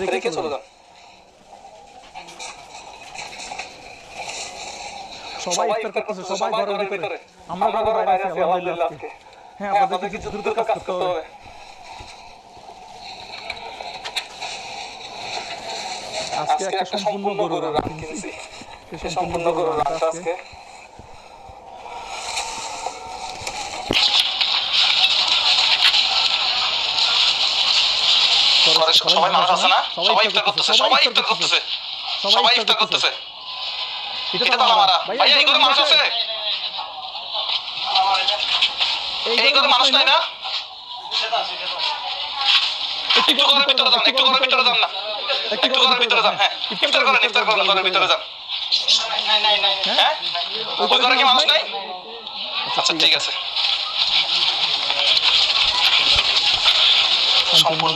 রেখে চলে যান। সবাই ইফতার করতেছে, সবাই ঘরের ভিতরে, আমরা ঘরের বাইরে আছি আলহামদুলিল্লাহ আজকে। হ্যাঁ, আপনাদের কিছু দ্রুত কাজ করতে হবে। আজকে একটা সম্পূর্ণ গরুর রান কিনছি, সম্পূর্ণ গরুর রানটা আজকে। সবাই মানুষ আছে না, সবাই ইফতার করতেছে, সবাই ইফতার করতেছে, সবাই ইফতার করতেছে। এটা তালা মারা। ভাইয়া এই ঘরে মানুষ আছে? এই ঘরে মানুষ নাই না? একটু ঘরের ভিতরে যান, একটু ঘরের ভিতরে যান না, একটু ঘরের ভিতরে যান। হ্যাঁ, ইফতার করেন, ইফতার করেন, ঘরের ভিতরে যান। হ্যাঁ, ওই ঘরে কি মানুষ নাই? আচ্ছা ঠিক আছে। সম্পূর্ণ